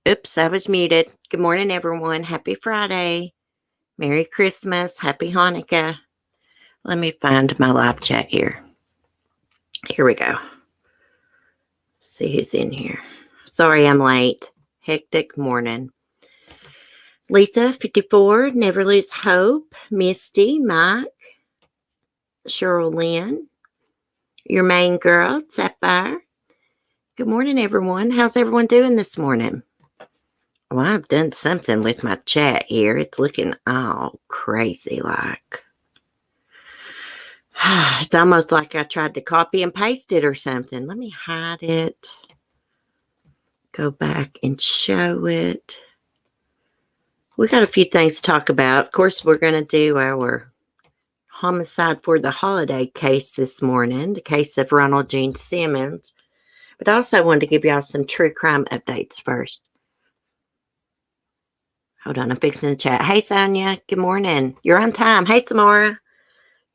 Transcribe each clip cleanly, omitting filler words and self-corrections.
Oops, I was muted. Good morning, everyone. Happy Friday. Merry Christmas. Happy Hanukkah. Let me find my live chat here. Here we go. See who's in here. Sorry I'm late. Hectic morning. Lisa, 54. Never Lose Hope. Misty, Mike, Cheryl Lynn. Your main girl, Sapphire. Good morning, everyone. How's everyone doing this morning? Well, I've done something with my chat here. It's looking all crazy like. It's almost like I tried to copy and paste it or something. Let me hide it. Go back and show it. We got a few things to talk about. Of course, we're going to do our homicide for the holiday case this morning, the case of Ronald Gene Simmons. But I also wanted to give y'all some true crime updates first. Hold on, I'm fixing the chat. Hey, Sonia. Good morning. You're on time. Hey, Samara.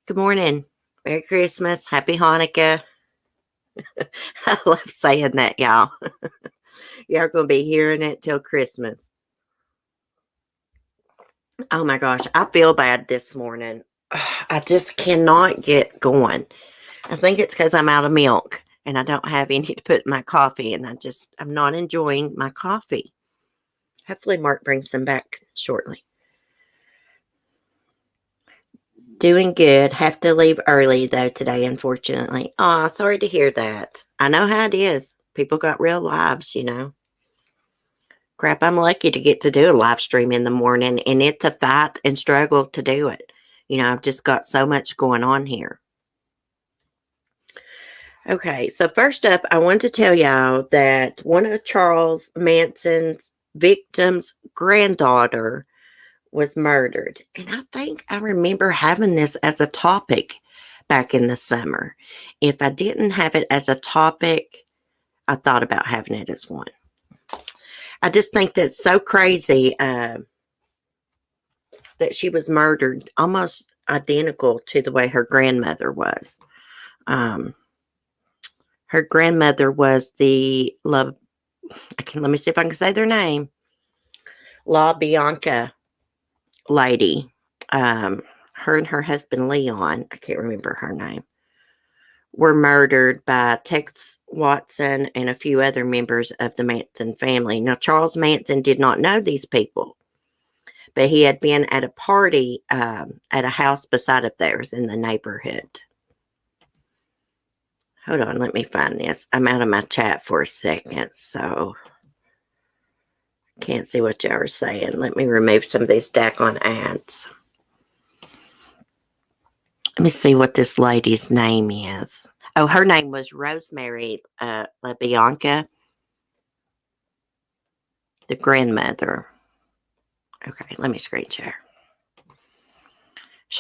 Good morning. Merry Christmas. Happy Hanukkah. I love saying that, y'all. Y'all going to be hearing it till Christmas. Oh my gosh, I feel bad this morning. I just cannot get going. I think it's because I'm out of milk and I don't have any to put in my coffee, and I'm not enjoying my coffee. Hopefully Mark brings some back shortly. Doing good. Have to leave early though today, unfortunately. Oh, sorry to hear that. I know how it is. People got real lives, you know. Crap, I'm lucky to get to do a live stream in the morning, and it's a fight and struggle to do it. You know, I've just got so much going on here. Okay, so first up, I want to tell y'all that one of Charles Manson's victims' granddaughter was murdered. And I think I remember having this as a topic back in the summer. If I didn't have it as a topic, I thought about having it as one. I just think that's so crazy that she was murdered almost identical to the way her grandmother was. Her grandmother was the let me see if I can say their name. La Bianca lady. Her and her husband Leon, I can't remember her name, were murdered by Tex Watson and a few other members of the Manson family. Now, Charles Manson did not know these people, but he had been at a party at a house beside of theirs in the neighborhood. Hold on, let me find this. I'm out of my chat for a second, so can't see what y'all are saying. Let me remove some of these daggone ads. Let me see what this lady's name is. Oh, her name was Rosemary LaBianca, the grandmother. Okay, let me screen share.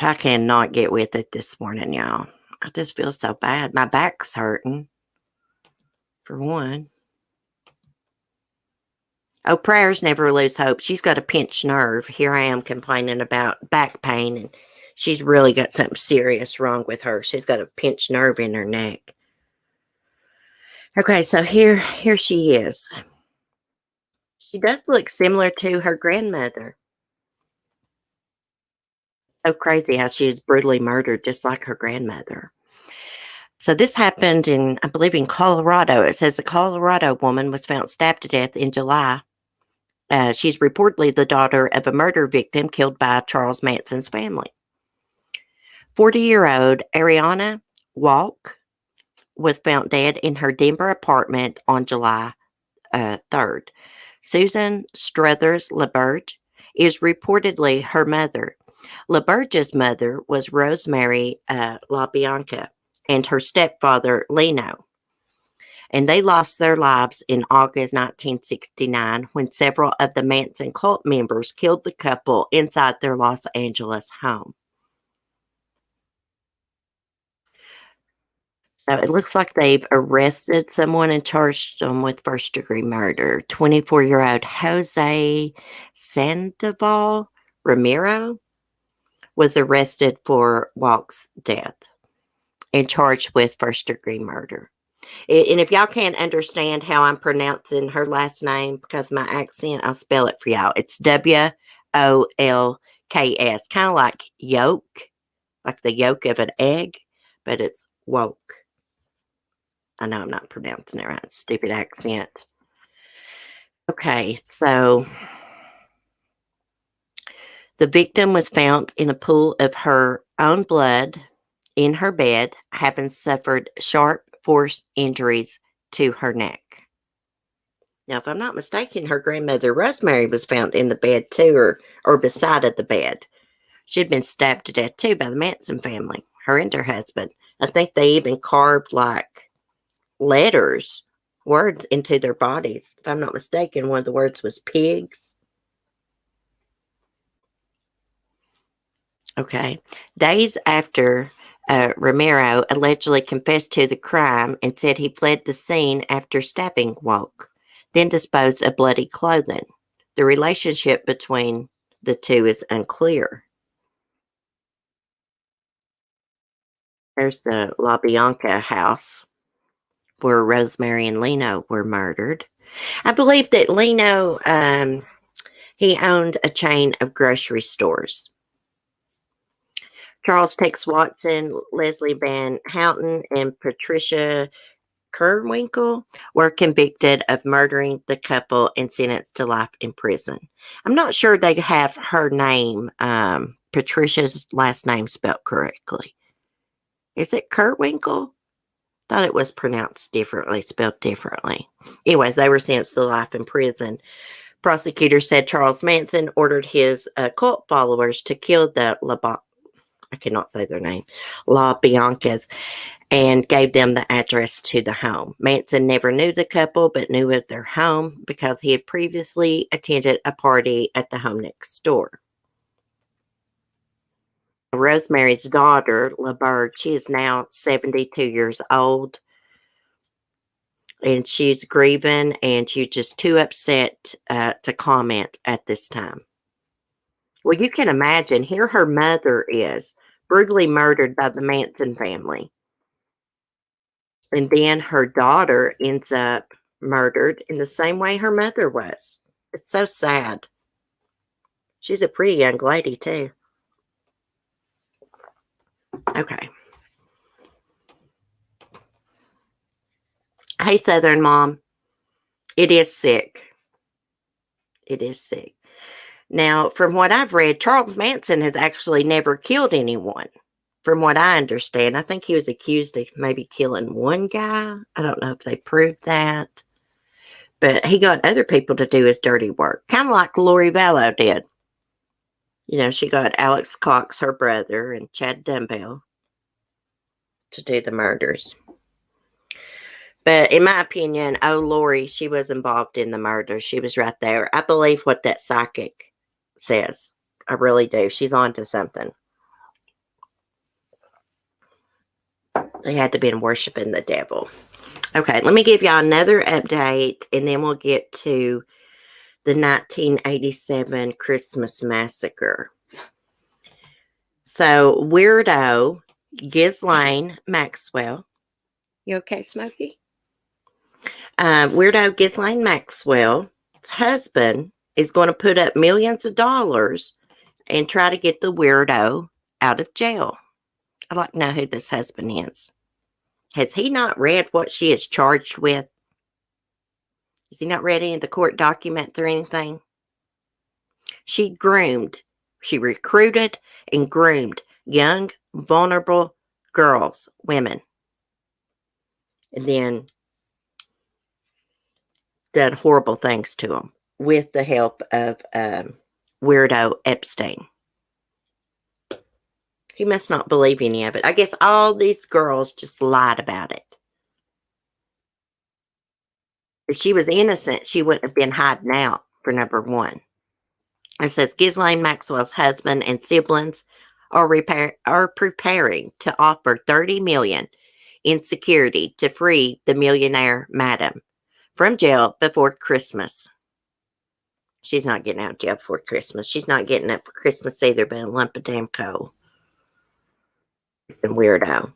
I cannot get with it this morning, y'all. I just feel so bad. My back's hurting, for one. Oh, prayers never lose hope. She's got a pinched nerve. Here I am complaining about back pain, and she's really got something serious wrong with her. She's got a pinched nerve in her neck. Okay, so here she is. She does look similar to her grandmother. So crazy how she is brutally murdered just like her grandmother. So this happened in, I believe, in Colorado. It says a Colorado woman was found stabbed to death in July. She's reportedly the daughter of a murder victim killed by Charles Manson's family. 40-year-old Ariana Walk was found dead in her Denver apartment on July 3rd. Susan Struthers LaBerge is reportedly her mother. LaBerge's mother was Rosemary LaBianca and her stepfather Lino. And they lost their lives in August 1969 when several of the Manson cult members killed the couple inside their Los Angeles home. So it looks like they've arrested someone and charged them with first-degree murder. 24-year-old Jose Sandoval Romero was arrested for Walk's death and charged with first-degree murder. And if y'all can't understand how I'm pronouncing her last name because of my accent, I'll spell it for y'all. It's Wolks, kind of like yolk, like the yolk of an egg, but it's woke. I know I'm not pronouncing it right. Stupid accent. Okay, so the victim was found in a pool of her own blood in her bed, having suffered sharp force injuries to her neck. Now, if I'm not mistaken, her grandmother Rosemary was found in the bed too, or beside of the bed. She'd been stabbed to death too by the Manson family, her and her husband. I think they even carved like letters, words into their bodies. If I'm not mistaken, one of the words was pigs. Okay. Days after Romero allegedly confessed to the crime and said he fled the scene after stabbing Walk, then disposed of bloody clothing. The relationship between the two is unclear. There's the La Bianca house where Rosemary and Leno were murdered. I believe that Leno, he owned a chain of grocery stores. Charles Tex Watson, Leslie Van Houten, and Patricia Kerwinkle were convicted of murdering the couple and sentenced to life in prison. I'm not sure they have her name, Patricia's last name spelled correctly. Is it Kerwinkle? Thought it was pronounced differently, spelled differently. Anyways, they were sentenced to life in prison. Prosecutors said Charles Manson ordered his cult followers to kill the I cannot say their name, La Biancas, and gave them the address to the home. Manson never knew the couple, but knew of their home because he had previously attended a party at the home next door. Rosemary's daughter, LaBerge, she is now 72 years old, and she's grieving, and she's just too upset to comment at this time. Well, you can imagine, here her mother is brutally murdered by the Manson family. And then her daughter ends up murdered in the same way her mother was. It's so sad. She's a pretty young lady, too. Okay. Hey, Southern Mom. It is sick. It is sick. Now, from what I've read, Charles Manson has actually never killed anyone. From what I understand, I think he was accused of maybe killing one guy. I don't know if they proved that. But he got other people to do his dirty work, kind of like Lori Vallow did. You know, she got Alex Cox, her brother, and Chad Dunbell to do the murders. But in my opinion, Lori, she was involved in the murder. She was right there. I believe what that psychic says. I really do. She's on to something. They had to be worshiping the devil. Okay, let me give y'all another update, and then we'll get to the 1987 Christmas Massacre. So, weirdo Ghislaine Maxwell. You okay, Smokey? Weirdo Ghislaine Maxwell's husband is going to put up millions of dollars and try to get the weirdo out of jail. I'd like to know who this husband is. Has he not read what she is charged with? Has he not read any of the court documents or anything? She recruited and groomed young, vulnerable girls, women. And then done horrible things to them with the help of weirdo Epstein. He must not believe any of it. I guess all these girls just lied about it. If she was innocent, she wouldn't have been hiding out, for number one. It says Ghislaine Maxwell's husband and siblings are preparing to offer $30 million in security to free the millionaire madam from jail before Christmas. She's not getting out of jail before Christmas. She's not getting up for Christmas either, but a lump of damn coal. And weirdo.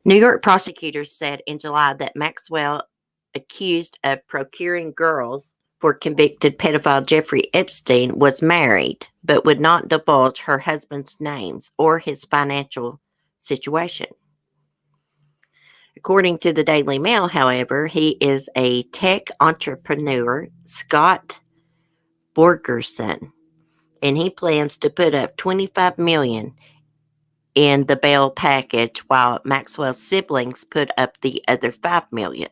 New York prosecutors said in July that Maxwell, accused of procuring girls for convicted pedophile Jeffrey Epstein, was married, but would not divulge her husband's names or his financial situation. According to the Daily Mail, however, he is a tech entrepreneur, Scott Borgerson, and he plans to put up $25 million in the bail package while Maxwell's siblings put up the other $5 million.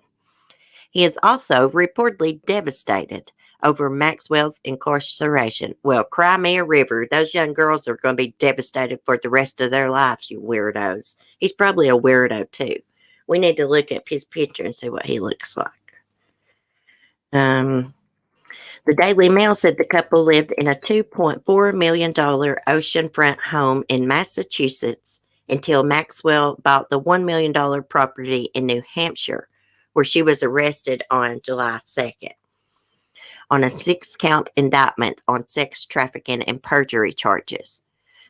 He is also reportedly devastated over Maxwell's incarceration. Well, cry me a river. Those young girls are going to be devastated for the rest of their lives, you weirdos. He's probably a weirdo, too. We need to look up his picture and see what he looks like. The Daily Mail said the couple lived in a $2.4 million oceanfront home in Massachusetts until Maxwell bought the $1 million property in New Hampshire, where she was arrested on July 2nd on a 6-count indictment on sex trafficking and perjury charges.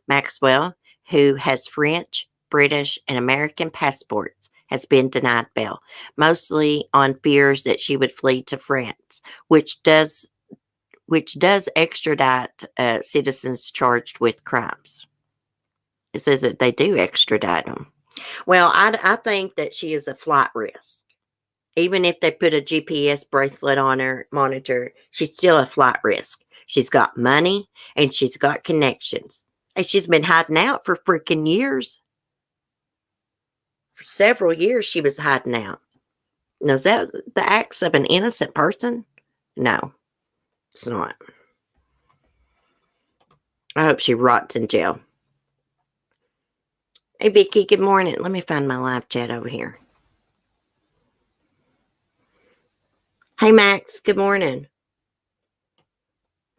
Maxwell, who has French, British, and American passports, has been denied bail, mostly on fears that she would flee to France, which does extradite citizens charged with crimes. It says that they do extradite them. Well, I think that she is a flight risk. Even if they put a GPS bracelet on her monitor, she's still a flight risk. She's got money and she's got connections. And she's been hiding out for freaking years. For several years, she was hiding out. Now, is that the acts of an innocent person? No, it's not. I hope she rots in jail. Hey, Vicky, good morning. Let me find my live chat over here. Hey, Max, good morning.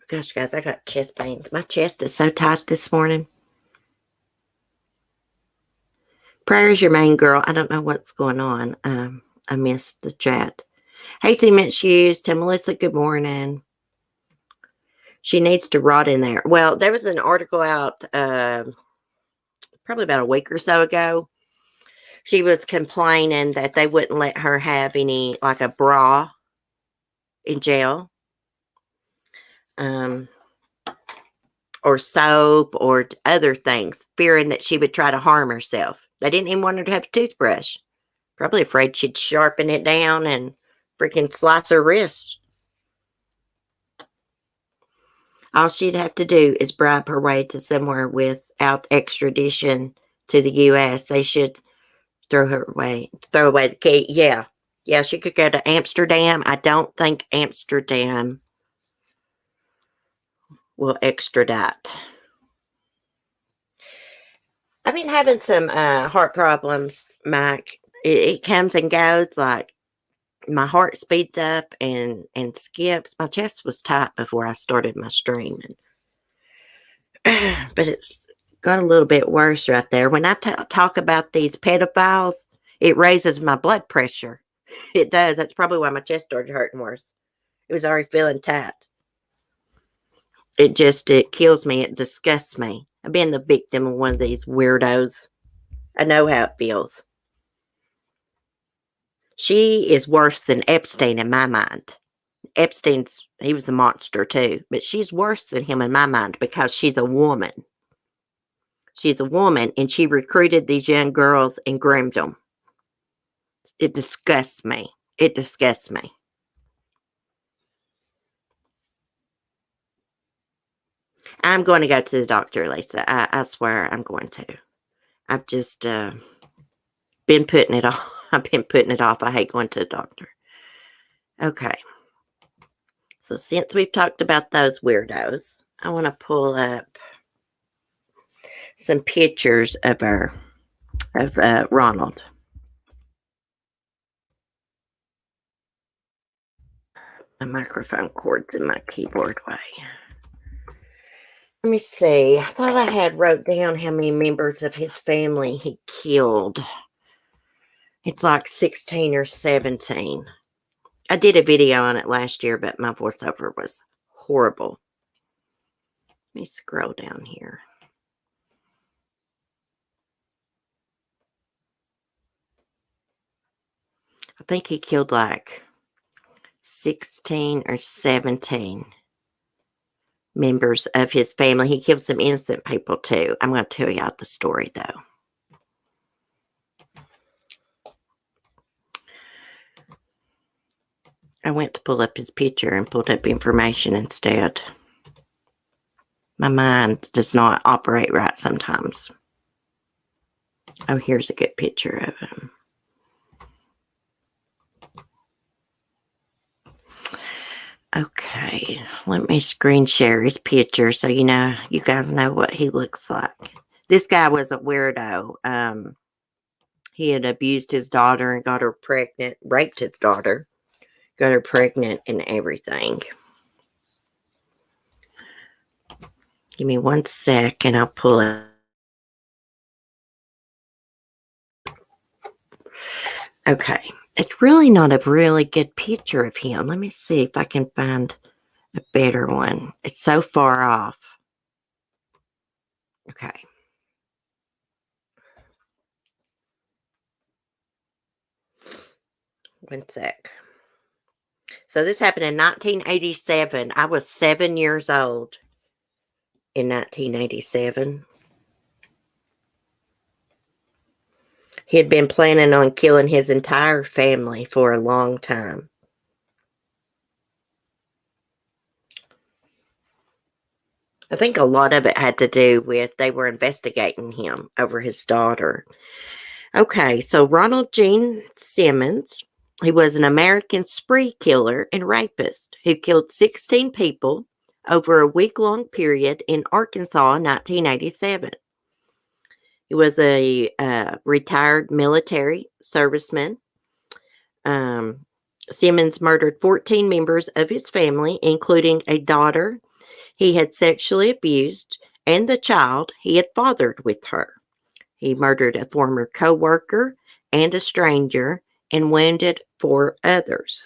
Gosh, guys, I got chest pains. My chest is so tight this morning. Prayer's your main girl. I don't know what's going on. I missed the chat. Hey, Cement Shoes. Tell Melissa good morning. She needs to rot in there. Well, there was an article out probably about a week or so ago. She was complaining that they wouldn't let her have any, like a bra in jail. Or soap or other things, fearing that she would try to harm herself. They didn't even want her to have a toothbrush. Probably afraid she'd sharpen it down and freaking slice her wrist. All she'd have to do is bribe her way to somewhere without extradition to the U.S. They should throw away the key. Yeah, she could go to Amsterdam. I don't think Amsterdam will extradite. I've been having some heart problems, Mike. It comes and goes. Like my heart speeds up and skips. My chest was tight before I started my stream, but it's got a little bit worse right there. When I talk about these pedophiles, it raises my blood pressure. It does. That's probably why my chest started hurting worse. It was already feeling tight. It kills me. It disgusts me. I've been the victim of one of these weirdos. I know how it feels. She is worse than Epstein in my mind. He was a monster too, but she's worse than him in my mind because she's a woman. She's a woman and she recruited these young girls and groomed them. It disgusts me. It disgusts me. I'm going to go to the doctor, Lisa. I swear I'm going to. I've just been putting it off. I've been putting it off. I hate going to the doctor. Okay. So since we've talked about those weirdos, I want to pull up some pictures of Ronald. My microphone cord's in my keyboard way. Let me see. I thought I had wrote down how many members of his family he killed. It's like 16 or 17. I did a video on it last year, but my voiceover was horrible. Let me scroll down here. I think he killed like 16 or 17 members of his family. He killed some innocent people too. I'm going to tell y'all the story though. I went to pull up his picture and pulled up information instead. My mind does not operate right sometimes. Oh, here's a good picture of him. Okay, let me screen share his picture so you guys know what he looks like. This guy was a weirdo. He had abused his daughter and got her pregnant, raped his daughter, got her pregnant and everything. Give me 1 sec and I'll pull it. Okay, it's really not a really good picture of him. Let me see if I can find a better one. It's so far off. Okay. One sec. So this happened in 1987. I was 7 years old in 1987. He had been planning on killing his entire family for a long time. I think a lot of it had to do with they were investigating him over his daughter. Okay, so Ronald Gene Simmons, he was an American spree killer and rapist who killed 16 people over a week-long period in Arkansas in 1987. He was a retired military serviceman. Simmons murdered 14 members of his family, including a daughter he had sexually abused and the child he had fathered with her. He murdered a former co-worker and a stranger and wounded 4 others.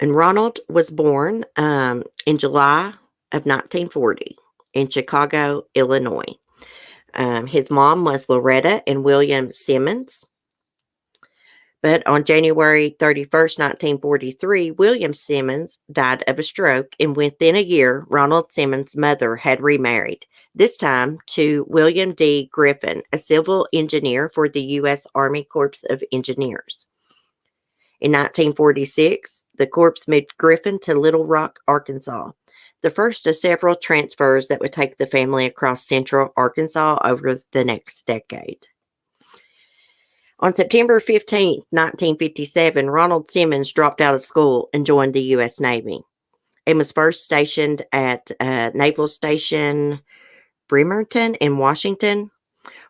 And Ronald was born in July of 1940 in Chicago, Illinois. His mom was Loretta and William Simmons. But on January 31st, 1943, William Simmons died of a stroke, and within a year, Ronald Simmons' mother had remarried, this time to William D. Griffin, a civil engineer for the U.S. Army Corps of Engineers. In 1946, the Corps moved Griffin to Little Rock, Arkansas, the first of several transfers that would take the family across central Arkansas over the next decade. On September 15, 1957, Ronald Simmons dropped out of school and joined the U.S. Navy and was first stationed at Naval Station Bremerton in Washington,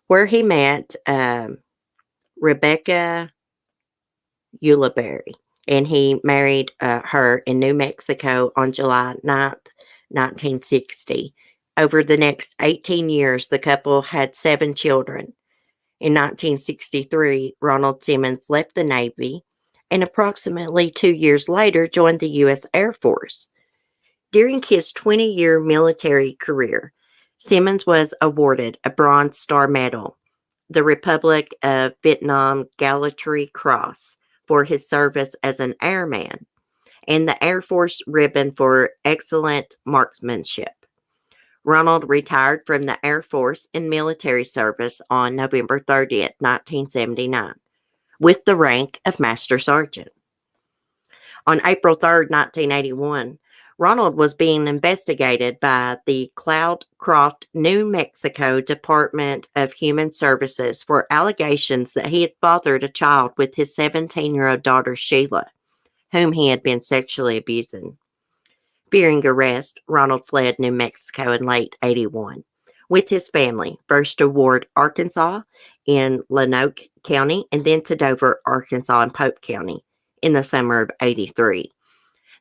where he met Rebecca Ulibarri, and he married her in New Mexico on July 9th, 1960. Over the next 18 years, the couple had 7 children. In 1963, Ronald Simmons left the Navy and approximately 2 years later joined the U.S. Air Force. During his 20-year military career, Simmons was awarded a Bronze Star Medal, the Republic of Vietnam Gallantry Cross for his service as an airman, and the Air Force Ribbon for excellent marksmanship. Ronald retired from the Air Force and military service on November 30th, 1979, with the rank of Master Sergeant. On April 3rd, 1981, Ronald was being investigated by the Cloudcroft, New Mexico Department of Human Services for allegations that he had fathered a child with his 17-year-old daughter, Sheila, whom he had been sexually abusing. Fearing arrest, Ronald fled New Mexico in late 81 with his family, first to Ward, Arkansas in Lonoke County, and then to Dover, Arkansas in Pope County in the summer of 83.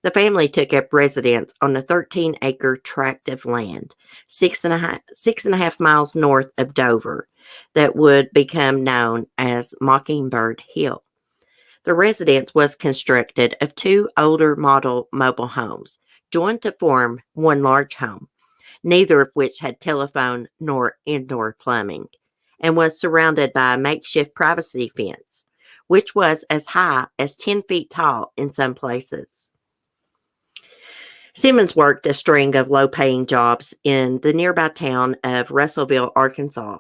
The family took up residence on a 13-acre tract of land, 6.5 miles north of Dover, that would become known as Mockingbird Hill. The residence was constructed of 2 older model mobile homes, joined to form one large home, neither of which had telephone nor indoor plumbing, and was surrounded by a makeshift privacy fence, which was as high as 10 feet tall in some places. Simmons worked a string of low-paying jobs in the nearby town of Russellville, Arkansas.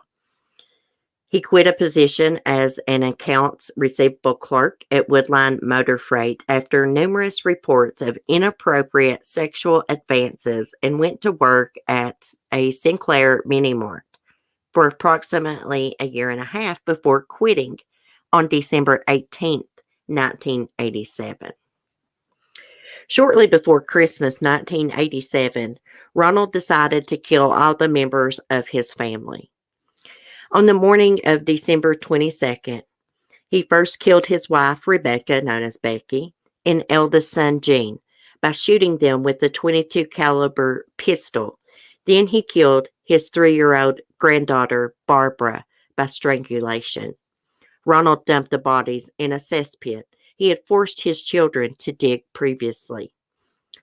He quit a position as an accounts receivable clerk at Woodline Motor Freight after numerous reports of inappropriate sexual advances and went to work at a Sinclair Mini Mart for approximately a year and a half before quitting on December 18th, 1987. Shortly before Christmas 1987, Ronald decided to kill all the members of his family. On the morning of December 22nd, he first killed his wife, Rebecca, known as Becky, and eldest son, Gene, by shooting them with a .22 caliber pistol. Then he killed his 3-year-old granddaughter, Barbara, by strangulation. Ronald dumped the bodies in a cesspit he had forced his children to dig previously.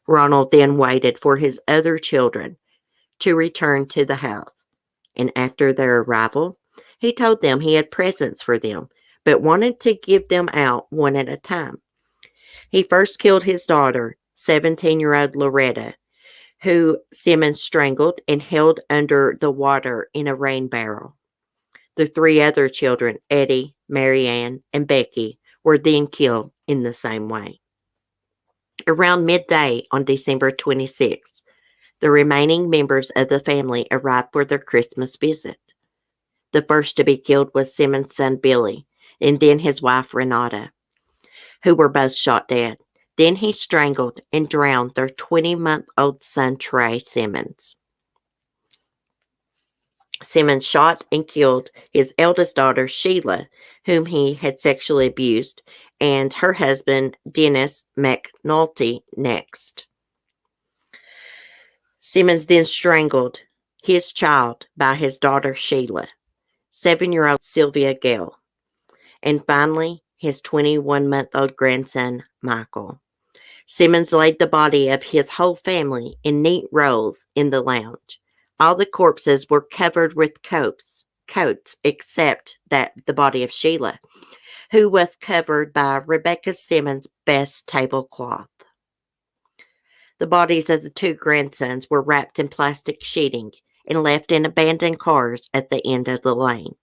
Ronald then waited for his other children to return to the house, and after their arrival, he told them he had presents for them, but wanted to give them out one at a time. He first killed his daughter, 17-year-old Loretta, who Simmons strangled and held under the water in a rain barrel. The 3 other children, Eddie, Mary Ann, and Becky, were then killed in the same way. Around midday on December 26th, the remaining members of the family arrived for their Christmas visit. The first to be killed was Simmons' son Billy, and then his wife Renata, who were both shot dead. Then he strangled and drowned their 20-month-old son Trey Simmons. Simmons shot and killed his eldest daughter Sheila, whom he had sexually abused, and her husband Dennis McNulty next. Simmons then strangled his child by his daughter Sheila, 7-year-old Sylvia Gale, and finally his 21-month-old grandson Michael. Simmons laid the body of his whole family in neat rows in the lounge. All the corpses were covered with coats except that the body of Sheila, who was covered by Rebecca Simmons' best tablecloth. The bodies of the 2 grandsons were wrapped in plastic sheeting and left in abandoned cars at the end of the lane.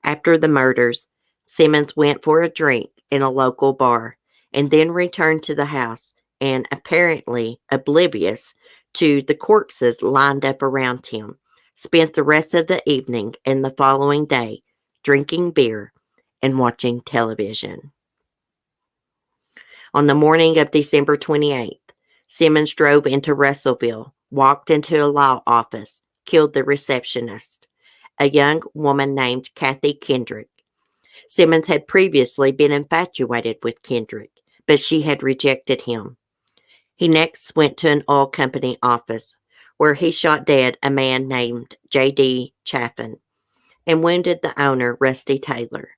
After the murders, Simmons went for a drink in a local bar and then returned to the house and, apparently oblivious to the corpses lined up around him, spent the rest of the evening and the following day drinking beer and watching television. On the morning of December 28th, Simmons drove into Russellville, walked into a law office, killed the receptionist, a young woman named Kathy Kendrick. Simmons had previously been infatuated with Kendrick, but she had rejected him. He next went to an oil company office, where he shot dead a man named J.D. Chaffin and wounded the owner, Rusty Taylor.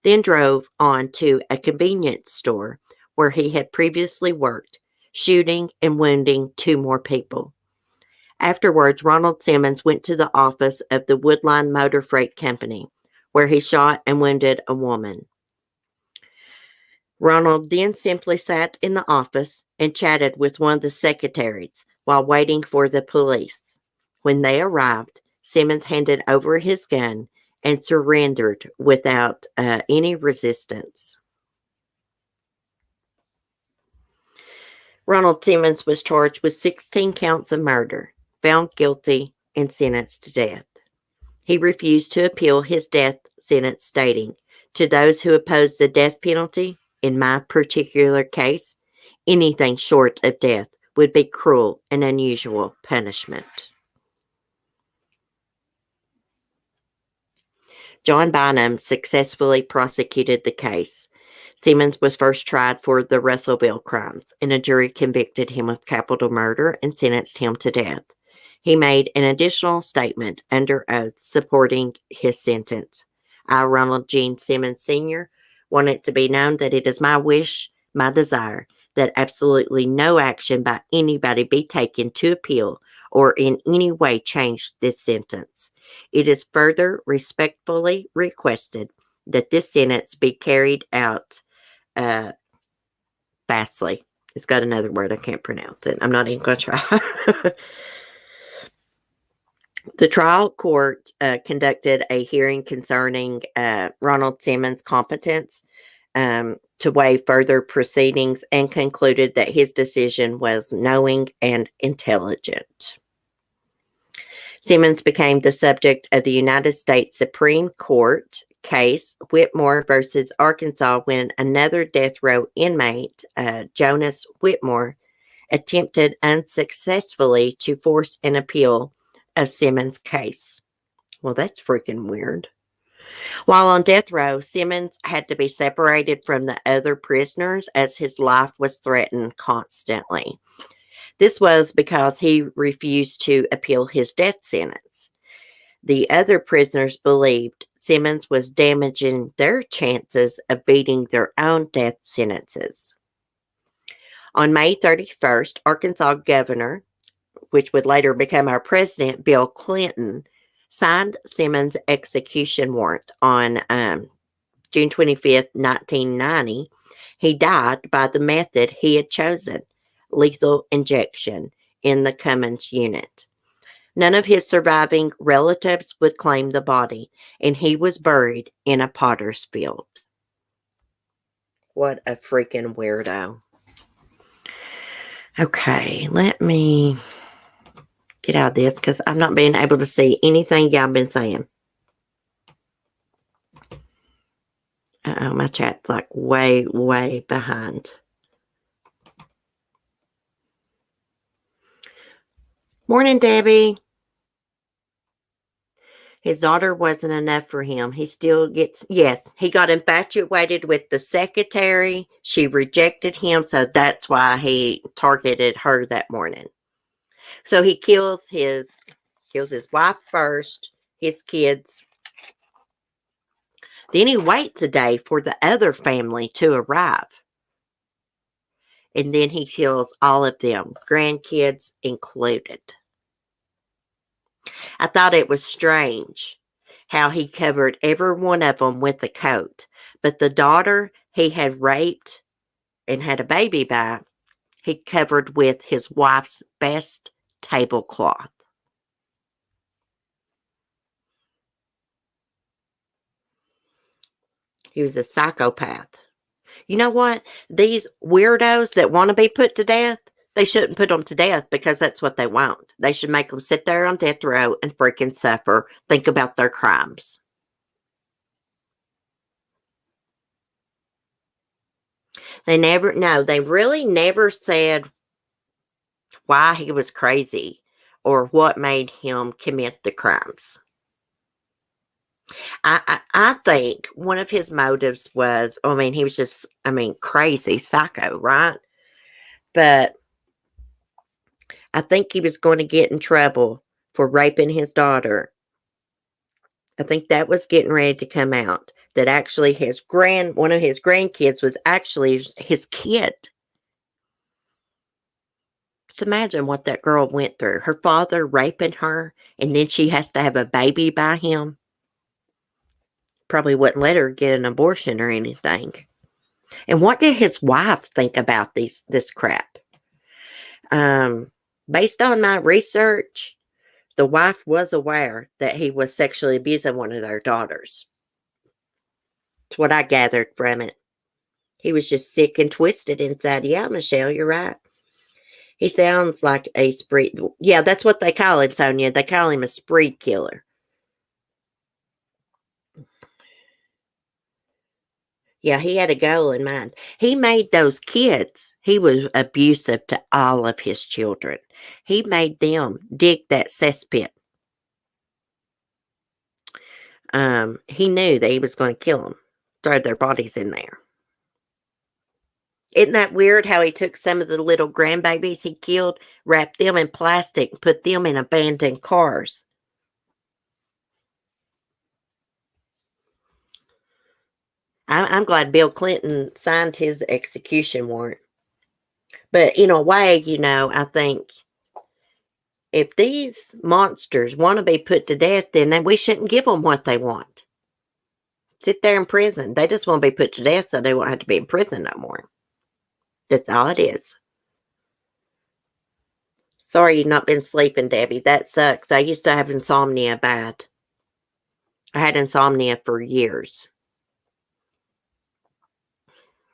Then drove on to a convenience store where he had previously worked, shooting and wounding 2 more people. Afterwards, Ronald Simmons went to the office of the Woodline Motor Freight Company, where he shot and wounded a woman. Ronald then simply sat in the office and chatted with one of the secretaries while waiting for the police. When they arrived, Simmons handed over his gun and surrendered without any resistance. Ronald Simmons was charged with 16 counts of murder, found guilty, and sentenced to death. He refused to appeal his death sentence, stating, "To those who oppose the death penalty, in my particular case, anything short of death would be cruel and unusual punishment." John Bynum successfully prosecuted the case. Simmons was first tried for the Russellville crimes, and a jury convicted him of capital murder and sentenced him to death. He made an additional statement under oath supporting his sentence. I, Ronald Gene Simmons Sr., want it to be known that it is my wish, my desire, that absolutely no action by anybody be taken to appeal or in any way change this sentence. It is further respectfully requested that this sentence be carried out fastly. It's got another word. I can't pronounce it. I'm not even going to try. The trial court conducted a hearing concerning Ronald Simmons' competence to waive further proceedings and concluded that his decision was knowing and intelligent. Simmons became the subject of the United States Supreme Court case Whitmore versus Arkansas when another death row inmate, Jonas Whitmore, attempted unsuccessfully to force an appeal of Simmons' case. Well, that's freaking weird. While on death row, Simmons had to be separated from the other prisoners as his life was threatened constantly. This was because he refused to appeal his death sentence. The other prisoners believed Simmons was damaging their chances of beating their own death sentences. On May 31st, Arkansas Governor, which would later become our president, Bill Clinton, signed Simmons' execution warrant on June 25th, 1990. He died by the method he had chosen, lethal injection in the Cummins unit. None of his surviving relatives would claim the body, and he was buried in a potter's field. What a freaking weirdo. Okay, let me get out of this because I'm not being able to see anything y'all been saying. Uh-oh, my chat's like way, way behind. Morning, Debbie. His daughter wasn't enough for him. He still gets, yes, he got infatuated with the secretary. She rejected him, so that's why he targeted her that morning. So he kills his wife first, his kids. Then he waits a day for the other family to arrive. And then he kills all of them, grandkids included. I thought it was strange how he covered every one of them with a coat. But the daughter he had raped and had a baby by, he covered with his wife's best tablecloth. He was a psychopath. You know what? These weirdos that want to be put to death, they shouldn't put them to death because that's what they want. They should make them sit there on death row and freaking suffer. Think about their crimes. They really never said why he was crazy or what made him commit the crimes. I think one of his motives was, he was just, crazy, psycho, right? But I think he was going to get in trouble for raping his daughter. I think that was getting ready to come out. That actually one of his grandkids was actually his kid. Just imagine what that girl went through. Her father raping her, and then she has to have a baby by him. Probably wouldn't let her get an abortion or anything. And what did his wife think about this crap? Based on my research, the wife was aware that he was sexually abusing one of their daughters. That's what I gathered from it. He was just sick and twisted inside. Yeah, Michelle, you're right. He sounds like a spree. Yeah, that's what they call him, Sonia. They call him a spree killer. Yeah, he had a goal in mind. He made those kids. He was abusive to all of his children. He made them dig that cesspit. He knew that he was going to kill them, throw their bodies in there. Isn't that weird how he took some of the little grandbabies he killed, wrapped them in plastic, and put them in abandoned cars? I'm glad Bill Clinton signed his execution warrant. But in a way, I think If these monsters want to be put to death, then we shouldn't give them what they want. Sit there in prison. They just want to be put to death so they won't have to be in prison no more. That's all it is. Sorry you've not been sleeping, Debbie. That sucks. I used to have insomnia bad. I had insomnia for years.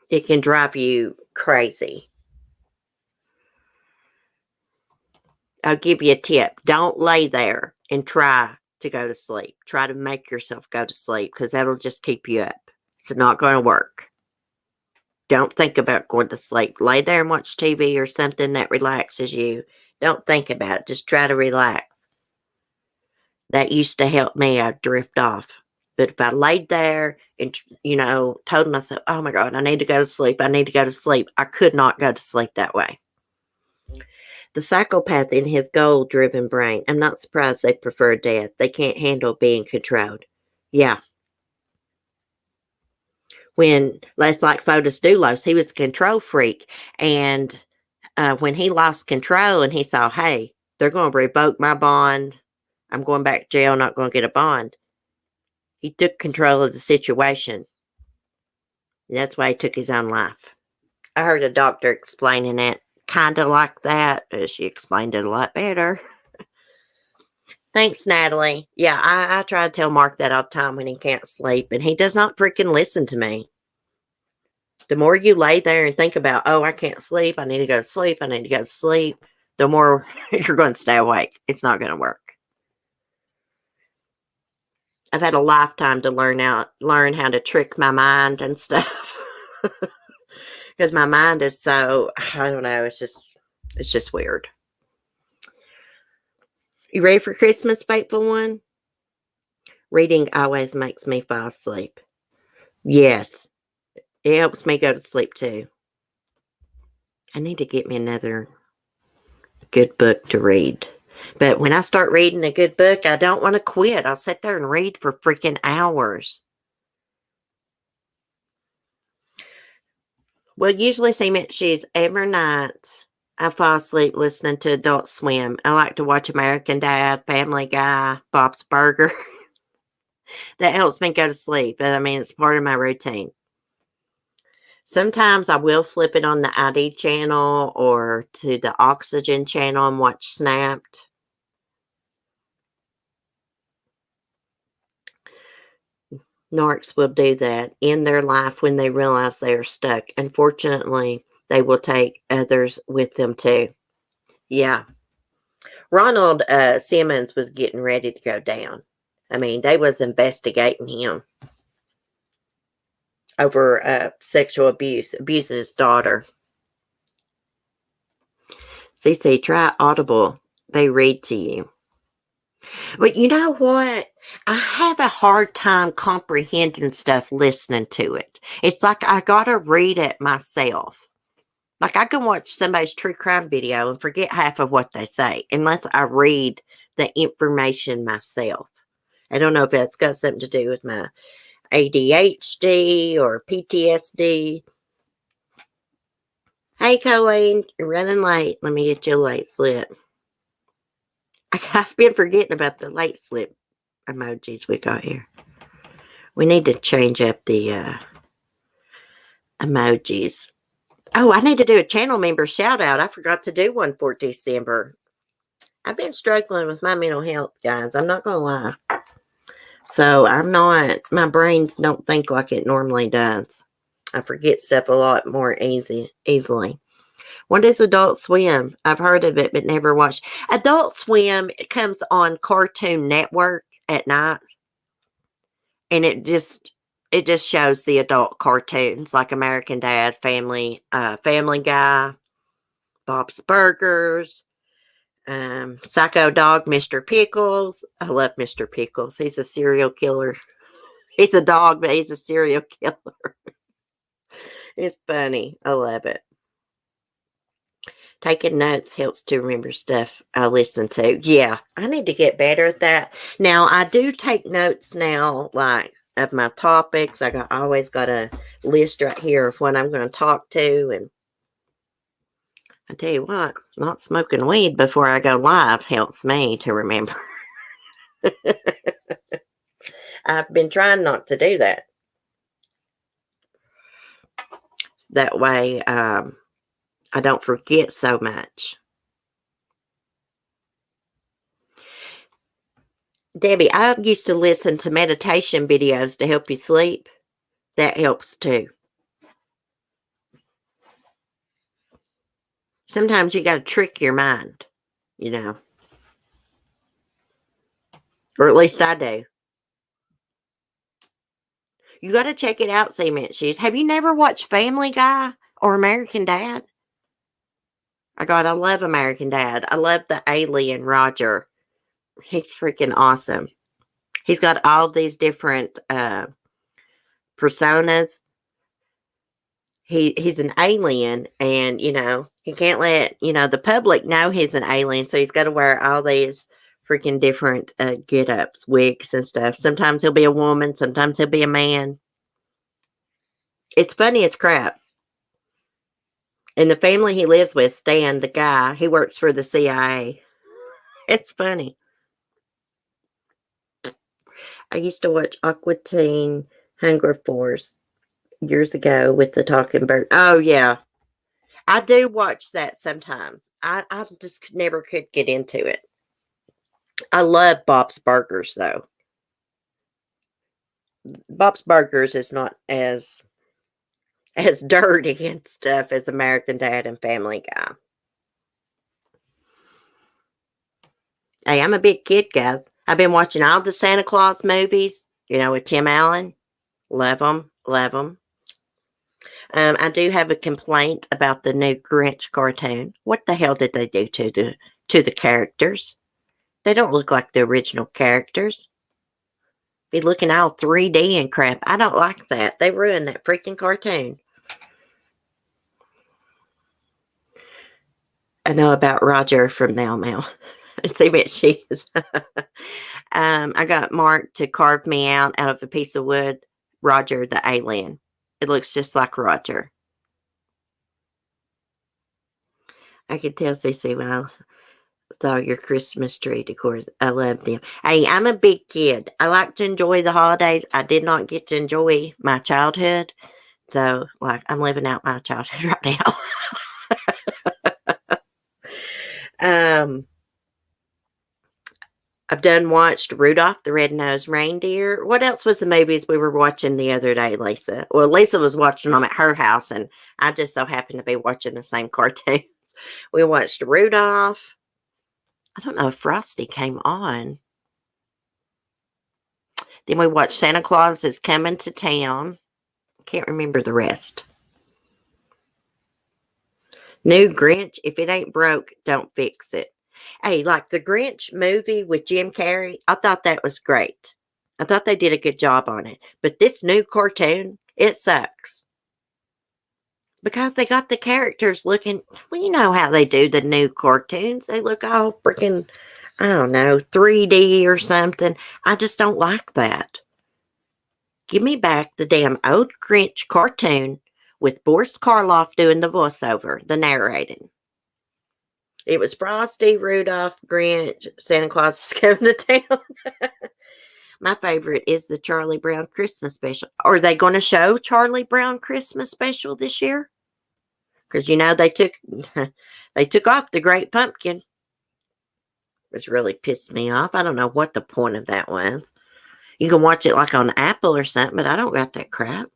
It can drive you crazy. I'll give you a tip. Don't lay there and try to go to sleep. Try to make yourself go to sleep because that'll just keep you up. It's not going to work. Don't think about going to sleep. Lay there and watch TV or something that relaxes you. Don't think about it. Just try to relax. That used to help me. I'd drift off. But if I laid there and, told myself, oh my God, I need to go to sleep. I need to go to sleep. I could not go to sleep that way. The psychopath in his goal-driven brain. I'm not surprised they prefer death. They can't handle being controlled. Yeah. When, that's like Fotis Dulos, he was a control freak. And when he lost control and he saw, hey, they're going to revoke my bond. I'm going back to jail, not going to get a bond. He took control of the situation. That's why he took his own life. I heard a doctor explaining it kind of like that. She explained it a lot better. Thanks, Natalie. Yeah, I try to tell Mark that all the time when he can't sleep, and he does not freaking listen to me. The more you lay there and think about, oh, I can't sleep, I need to go to sleep, I need to go to sleep, the more you're going to stay awake. It's not going to work. I've had a lifetime to learn how to trick my mind and stuff. Because my mind is so, I don't know, it's just weird. You ready for Christmas, faithful one? Reading always makes me fall asleep. Yes. It helps me go to sleep too. I need to get me another good book to read. But when I start reading a good book, I don't want to quit. I'll sit there and read for freaking hours. Well, usually see she's every night I fall asleep listening to Adult Swim. I like to watch American Dad, Family Guy, Bob's Burger. That helps me go to sleep. I mean, it's part of my routine. Sometimes I will flip it on the ID channel or to the Oxygen channel and watch Snapped. Narcs will do that in their life when they realize they are stuck. Unfortunately, they will take others with them too. Yeah. Ronald Simmons was getting ready to go down. I mean, they was investigating him over sexual abuse of his daughter. CC, try Audible. They read to you. But you know what? I have a hard time comprehending stuff listening to it. It's like I gotta read it myself. Like I can watch somebody's true crime video and forget half of what they say unless I read the information myself. I don't know if that's got something to do with my ADHD or PTSD. Hey, Colleen, you're running late. Let me get you a late slip. I've been forgetting about the late slip emojis we got here. We need to change up the emojis. Oh, I need to do a channel member shout out. I forgot to do one for December. I've been struggling with my mental health, guys. I'm not going to lie. So my brains don't think like it normally does. I forget stuff a lot more easily. What is Adult Swim? I've heard of it, but never watched. Adult Swim, it comes on Cartoon Network at night. And it just shows the adult cartoons like American Dad, Family Guy, Bob's Burgers, Psycho Dog, Mr. Pickles. I love Mr. Pickles. He's a serial killer. He's a dog, but he's a serial killer. It's funny. I love it. Taking notes helps to remember stuff I listen to. Yeah, I need to get better at that. Now, I do take notes now, like, of my topics. Always got a list right here of what I'm going to talk to. And I tell you what, not smoking weed before I go live helps me to remember. I've been trying not to do that. That way, I don't forget so much. Debbie, I used to listen to meditation videos to help you sleep. That helps too. Sometimes you got to trick your mind, you know. Or at least I do. You got to check it out, Cement Shoes. Have you never watched Family Guy or American Dad? Oh, God, I love American Dad. I love the alien Roger. He's freaking awesome. He's got all these different personas. He's an alien, and, you know, he can't let, you know, the public know he's an alien, so he's got to wear all these freaking different get-ups, wigs and stuff. Sometimes he'll be a woman, sometimes he'll be a man. It's funny as crap. And the family he lives with, Stan, the guy, he works for the CIA. It's funny. I used to watch Aqua Teen Hunger Force years ago with the talking bird. Oh, yeah. I do watch that sometimes. I just never could get into it. I love Bob's Burgers, though. Bob's Burgers is not as dirty and stuff as American Dad and Family Guy. Hey, I'm a big kid, guys. I've been watching all the Santa Claus movies, you know, with Tim Allen. Love them, love them. I do have a complaint about the new Grinch cartoon. What the hell did they do to the characters? They don't look like the original characters. Be looking all 3D and crap. I don't like that. They ruined that freaking cartoon. I know about Roger from Now Meow. See what she is. I got Mark to carve me out of a piece of wood. Roger the alien. It looks just like Roger. I could tell CC when I saw your Christmas tree decors. I love them. Hey, I'm a big kid. I like to enjoy the holidays. I did not get to enjoy my childhood. So, like, I'm living out my childhood right now. I've watched Rudolph the Red-Nosed Reindeer. What else was the movies we were watching the other day, Lisa? Well, Lisa was watching them at her house, and I just so happened to be watching the same cartoons. We watched Rudolph. I don't know if Frosty came on. Then we watched Santa Claus is Coming to Town. Can't remember the rest. New Grinch. If it ain't broke, don't fix it. Hey, like the Grinch movie with Jim Carrey, I thought that was great. I thought they did a good job on it. But this new cartoon, it sucks. Because they got the characters looking, well, you know how they do the new cartoons. They look all freaking, I don't know, 3D or something. I just don't like that. Give me back the damn old Grinch cartoon with Boris Karloff doing the voiceover, the narrating. It was Frosty, Rudolph, Grinch, Santa Claus is Coming to Town. My favorite is the Charlie Brown Christmas special. Are they going to show Charlie Brown Christmas special this year? Because, you know, they took off the Great Pumpkin, which really pissed me off. I don't know what the point of that was. You can watch it like on Apple or something, but I don't got that crap.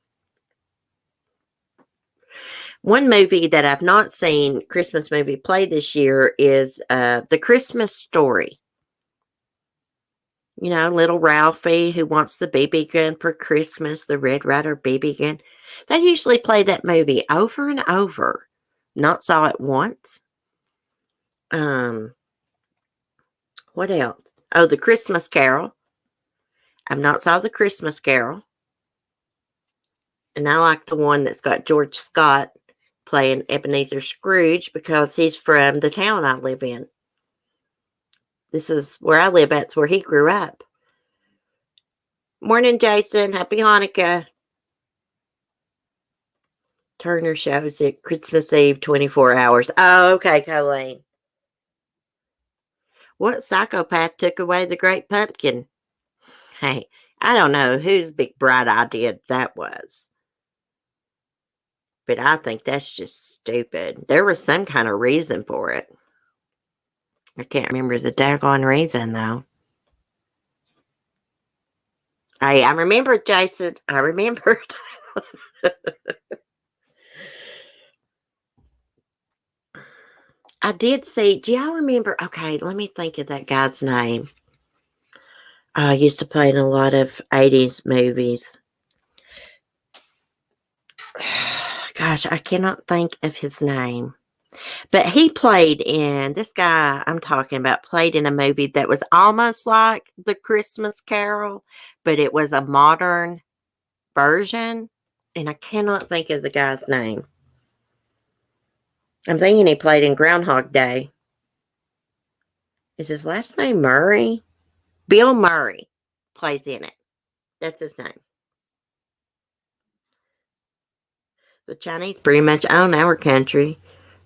One movie that I've not seen, Christmas movie, play this year is The Christmas Story. You know, little Ralphie who wants the BB gun for Christmas, the Red Ryder BB gun. They usually play that movie over and over. Not saw it once. What else? Oh, The Christmas Carol. I've not saw The Christmas Carol. And I like the one that's got George Scott playing Ebenezer Scrooge because he's from the town I live in. This is where I live. That's where he grew up. Morning, Jason. Happy Hanukkah. Turner shows it Christmas Eve, 24 hours. Oh, okay, Colleen. What psychopath took away the great pumpkin? Hey, I don't know whose big bright idea that was. But I think that's just stupid. There was some kind of reason for it. I can't remember the daggone reason, though. Hey, I remember, Jason. I remembered. I did see. Do y'all remember? Okay, let me think of that guy's name. I used to play in a lot of 80s movies. Gosh, I cannot think of his name. But he played in, this guy I'm talking about played in a movie that was almost like The Christmas Carol, but it was a modern version. And I cannot think of the guy's name. I'm thinking he played in Groundhog Day. Is his last name Murray? Bill Murray plays in it. That's his name. The Chinese pretty much own our country.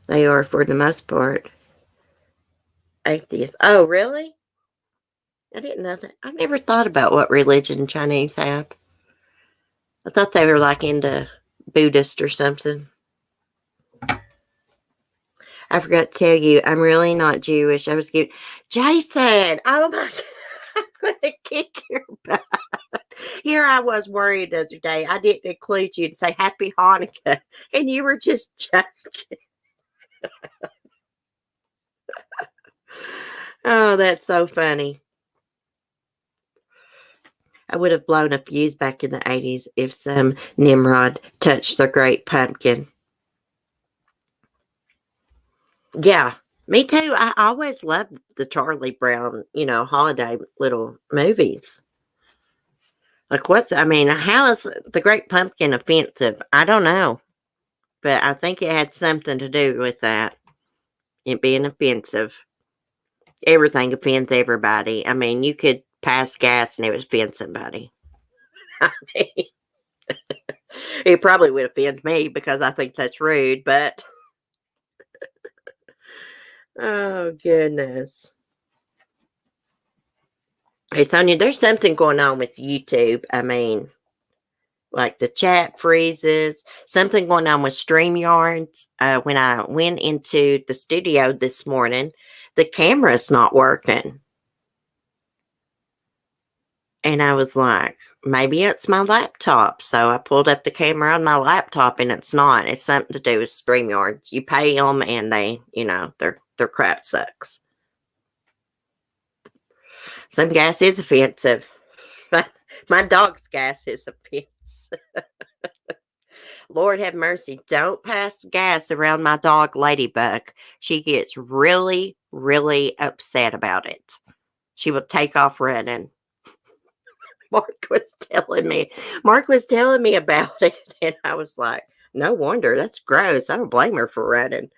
They are, for the most part, atheists. Oh, really? I didn't know that. I never thought about what religion Chinese have. I thought they were like into Buddhist or something. I forgot to tell you, I'm really not Jewish. I was getting Jason. Oh my God. I'm going to kick your butt. Here I was worried the other day. I didn't include you to say Happy Hanukkah, and you were just joking. Oh, that's so funny. I would have blown a fuse back in the 80s if some Nimrod touched the great pumpkin. Yeah, me too. I always loved the Charlie Brown, holiday little movies. Like, how is the great pumpkin offensive? I don't know. But I think it had something to do with that. It being offensive. Everything offends everybody. I mean, you could pass gas and it would offend somebody. I mean, it probably would offend me because I think that's rude, but oh goodness. Hey Sonia, there's something going on with YouTube. I mean, like the chat freezes, something going on with StreamYards. When I went into the studio this morning, the camera's not working. And I was like, maybe it's my laptop. So I pulled up the camera on my laptop and it's not. It's something to do with StreamYards. You pay them and they, their crap sucks. Some gas is offensive. My dog's gas is offensive. Lord have mercy. Don't pass gas around my dog, Ladybug. She gets really, really upset about it. She will take off running. Mark was telling me about it, and I was like, no wonder. That's gross. I don't blame her for running.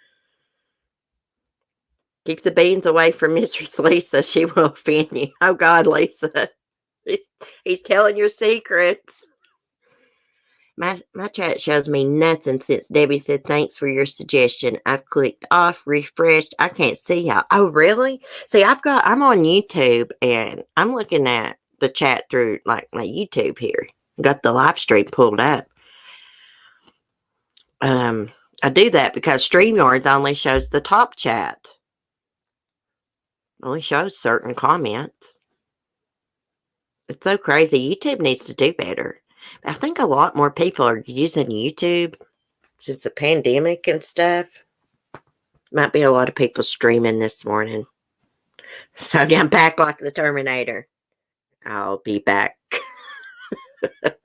Keep the beans away from Mistress Lisa. She will offend you. Oh, God, Lisa. He's telling your secrets. My chat shows me nothing since Debbie said thanks for your suggestion. I've clicked off, refreshed. I can't see y'all. Oh, really? See, I'm on YouTube and I'm looking at the chat through like my YouTube here. Got the live stream pulled up. I do that because StreamYards only shows the top chat. Only shows certain comments. It's so crazy. YouTube needs to do better. I think a lot more people are using YouTube since the pandemic and stuff. Might be a lot of people streaming this morning. So I'm back like the Terminator. I'll be back. Can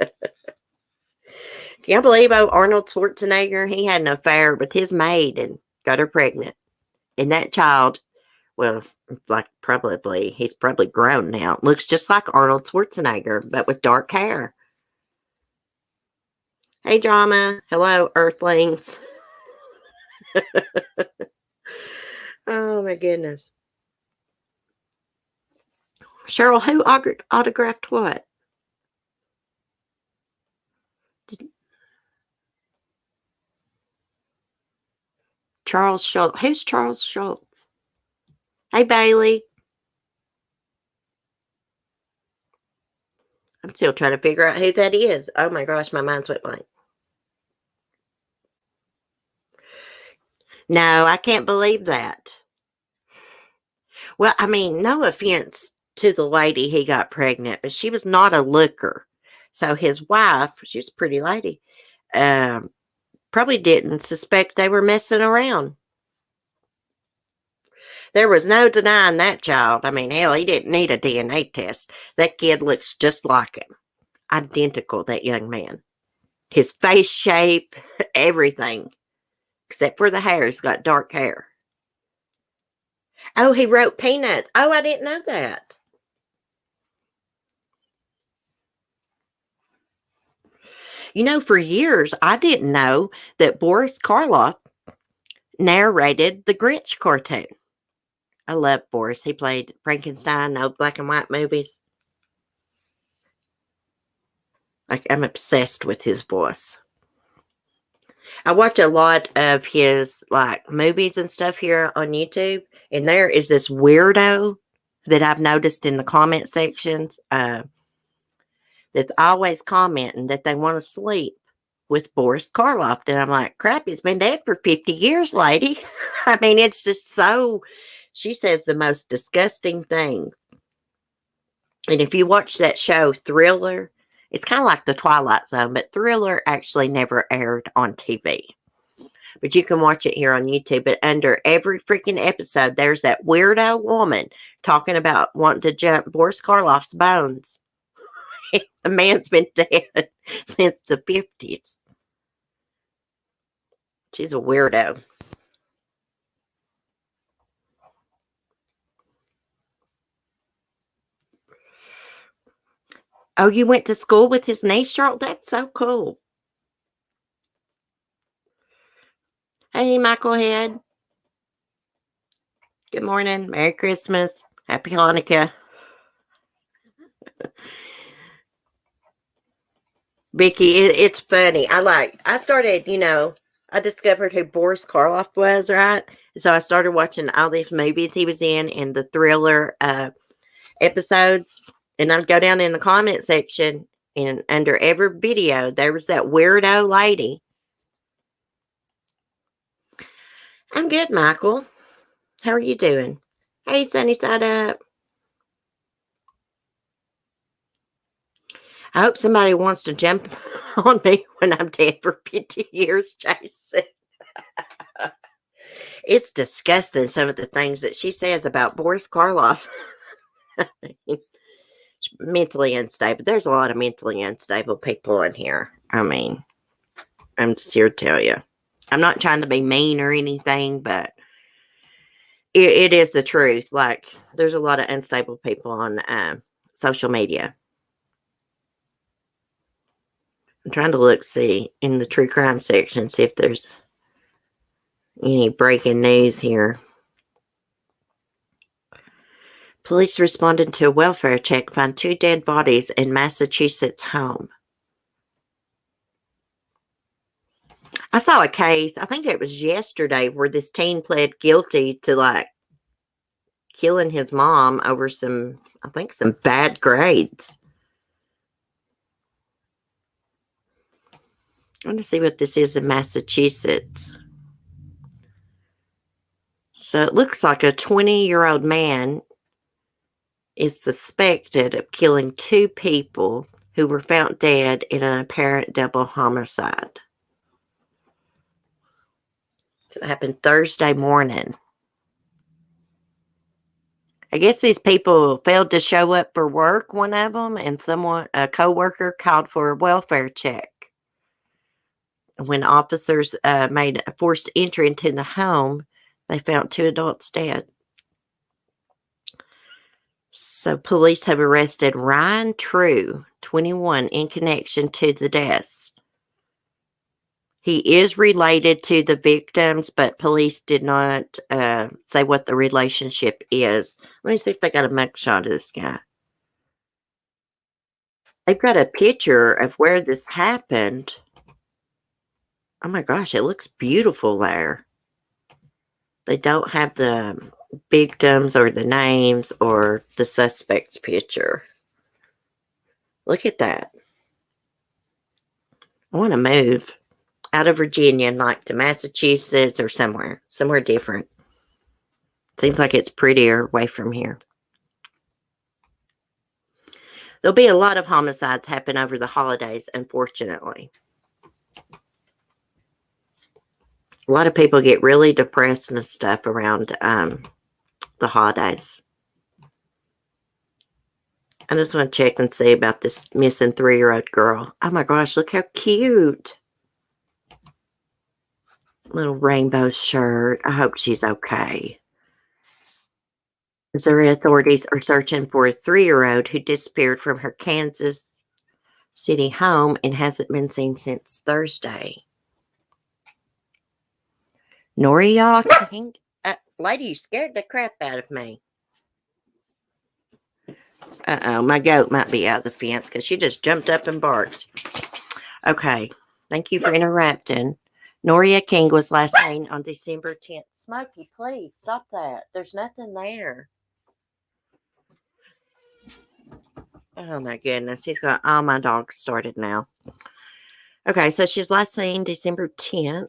you believe Arnold Schwarzenegger? He had an affair with his maid and got her pregnant. And that child, well, he's probably grown now. Looks just like Arnold Schwarzenegger, but with dark hair. Hey, drama. Hello, Earthlings. Oh, my goodness. Cheryl, who autographed what? Charles Schultz. Who's Charles Schultz? Hey, Bailey. I'm still trying to figure out who that is. Oh my gosh, my mind's went blank. No, I can't believe that. Well, I mean, no offense to the lady he got pregnant, but she was not a looker. So his wife, she was a pretty lady, probably didn't suspect they were messing around. There was no denying that child. I mean, hell, he didn't need a DNA test. That kid looks just like him. Identical, that young man. His face shape, everything. Except for the hair. He's got dark hair. Oh, he wrote Peanuts. Oh, I didn't know that. You know, for years, I didn't know that Boris Karloff narrated the Grinch cartoon. I love Boris. He played Frankenstein, old black and white movies. Like, I'm obsessed with his voice. I watch a lot of his like movies and stuff here on YouTube, and there is this weirdo that I've noticed in the comment sections that's always commenting that they want to sleep with Boris Karloff. And I'm like, crap, he's been dead for 50 years, lady. I mean, it's just so, she says the most disgusting things. And if you watch that show, Thriller, it's kind of like The Twilight Zone, but Thriller actually never aired on TV. But you can watch it here on YouTube. But under every freaking episode, there's that weirdo woman talking about wanting to jump Boris Karloff's bones. The man's been dead since the 50s. She's a weirdo. Oh, you went to school with his niece, Charles? That's so cool. Hey, Michael Head. Good morning. Merry Christmas. Happy Hanukkah. Vicky, it's funny. I started, I discovered who Boris Karloff was, right? So I started watching all these movies he was in the Thriller episodes. And I'd go down in the comment section, and under every video, there was that weirdo lady. I'm good, Michael. How are you doing? Hey, Sunny Side Up. I hope somebody wants to jump on me when I'm dead for 50 years, Jason. It's disgusting, some of the things that she says about Boris Karloff. Mentally unstable. There's a lot of mentally unstable people in here. I mean, I'm just here to tell you. I'm not trying to be mean or anything, but it is the truth. Like, there's a lot of unstable people on social media. I'm trying to look, see, in the true crime section, see if there's any breaking news here. Police responded to a welfare check, found 2 dead bodies in Massachusetts home. I saw a case, I think it was yesterday, where this teen pled guilty to killing his mom over some bad grades. I want to see what this is in Massachusetts. So it looks like a 20-year-old man is suspected of killing 2 people who were found dead in an apparent double homicide. It happened Thursday morning. I guess these people failed to show up for work, one of them, and a co-worker called for a welfare check. When officers made a forced entry into the home, they found 2 adults dead. So police have arrested Ryan True, 21, in connection to the deaths. He is related to the victims, but police did not say what the relationship is. Let me see if they got a mugshot of this guy. They've got a picture of where this happened. Oh my gosh, it looks beautiful there. They don't have the victims or the names or the suspect's picture. Look at that. I want to move out of Virginia and like to Massachusetts or somewhere different. Seems like it's prettier away from here. There'll be a lot of homicides happen over the holidays, unfortunately. A lot of people get really depressed and stuff around the holidays. I just want to check and see about this missing 3-year-old girl. Oh my gosh, look how cute. Little rainbow shirt. I hope she's okay. Missouri authorities are searching for a 3-year-old who disappeared from her Kansas City home and hasn't been seen since Thursday. Noria King, lady, you scared the crap out of me. Uh-oh, my goat might be out of the fence because she just jumped up and barked. Okay, thank you for interrupting. Noria King was last seen on December 10th. Smokey, please, stop that. There's nothing there. Oh, my goodness. He's got all my dogs started now. Okay, so she's last seen December 10th,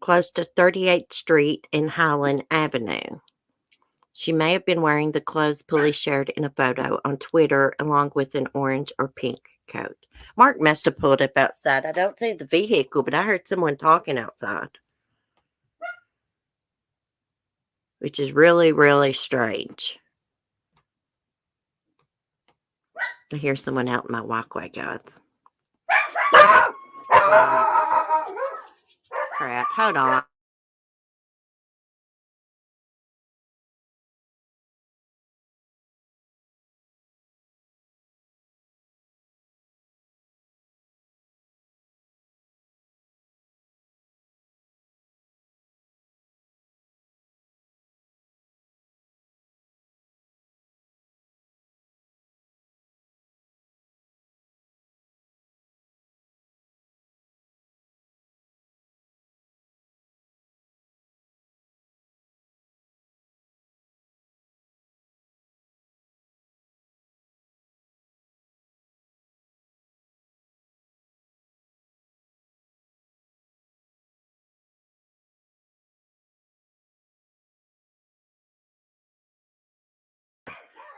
close to 38th Street and Highland Avenue. She may have been wearing the clothes police shared in a photo on Twitter, along with an orange or pink coat. Mark must have pulled up outside. I don't see the vehicle, but I heard someone talking outside, which is really, really strange. I hear someone out in my walkway, guys. Crap, hold on.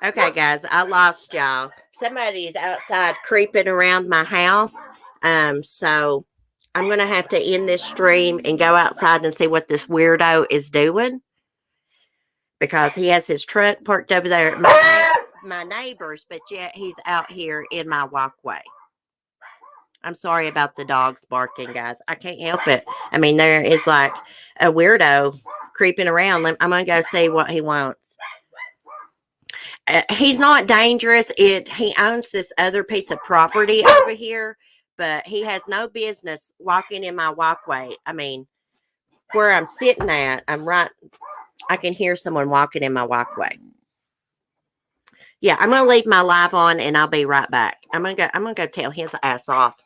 Okay, guys, I lost y'all. Somebody's outside creeping around my house. So I'm gonna have to end this stream and go outside and see what this weirdo is doing because he has his truck parked over there at my neighbor's, but yet he's out here in my walkway. I'm sorry about the dogs barking, guys. I can't help it. I mean, there is like a weirdo creeping around. I'm gonna go see what he wants. He's not dangerous. He owns this other piece of property over here, but he has no business walking in my walkway. I mean, where I'm sitting at, I can hear someone walking in my walkway. Yeah, I'm gonna leave my live on and I'll be right back. I'm gonna go tell his ass off.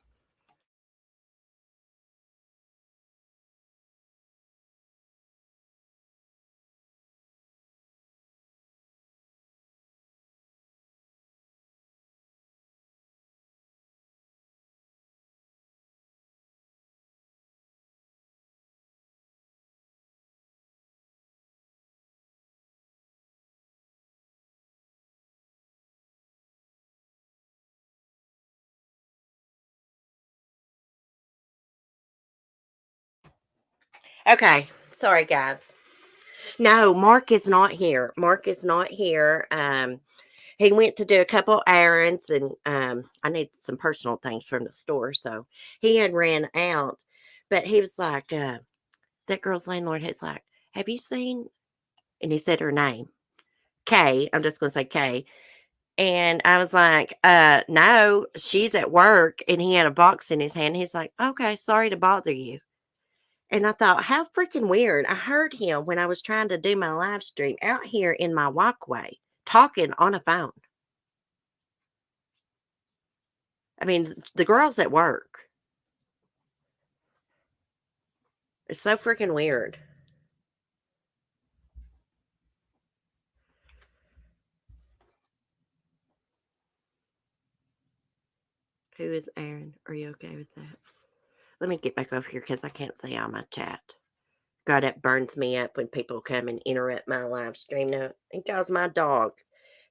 Okay, sorry guys. No, Mark is not here. Mark is not here. He went to do a couple errands and I need some personal things from the store. So he had ran out, but he was like, that girl's landlord has like, have you seen? And he said her name, Kay. I'm just going to say Kay. And I was like, no, she's at work. And he had a box in his hand. He's like, okay, sorry to bother you. And I thought, how freaking weird. I heard him when I was trying to do my live stream out here in my walkway talking on a phone. I mean, the girl's at work. It's so freaking weird. Who is Aaron? Are you okay with that? Let me get back over here because I can't see all my chat. God, it burns me up when people come and interrupt my live stream. Now, it causes my dogs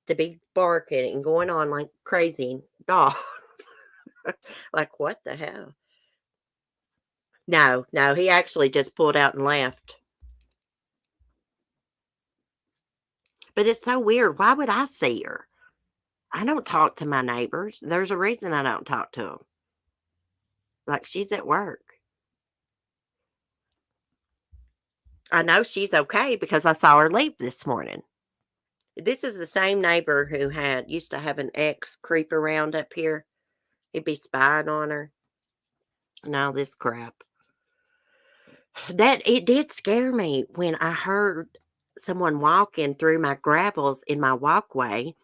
to be barking and going on like crazy dogs. Like, what the hell? No, he actually just pulled out and left. But it's so weird. Why would I see her? I don't talk to my neighbors. There's a reason I don't talk to them. Like, she's at work. I know she's okay because I saw her leave this morning. This is the same neighbor who used to have an ex creep around up here. He'd be spying on her and all this crap. It did scare me when I heard someone walking through my gravels in my walkway,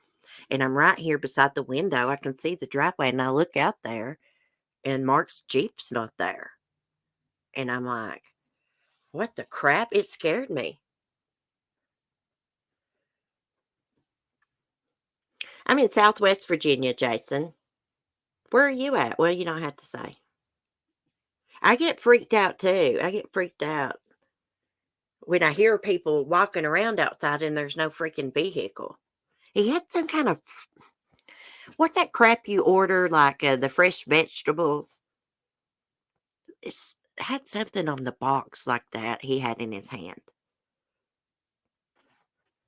and I'm right here beside the window. I can see the driveway, and I look out there, and Mark's Jeep's not there. And I'm like, what the crap? It scared me. I'm in Southwest Virginia, Jason. Where are you at? Well, you don't have to say. I get freaked out too. I get freaked out when I hear people walking around outside and there's no freaking vehicle. He had some kind of, what's that crap you order, like the fresh vegetables? It had something on the box like that he had in his hand.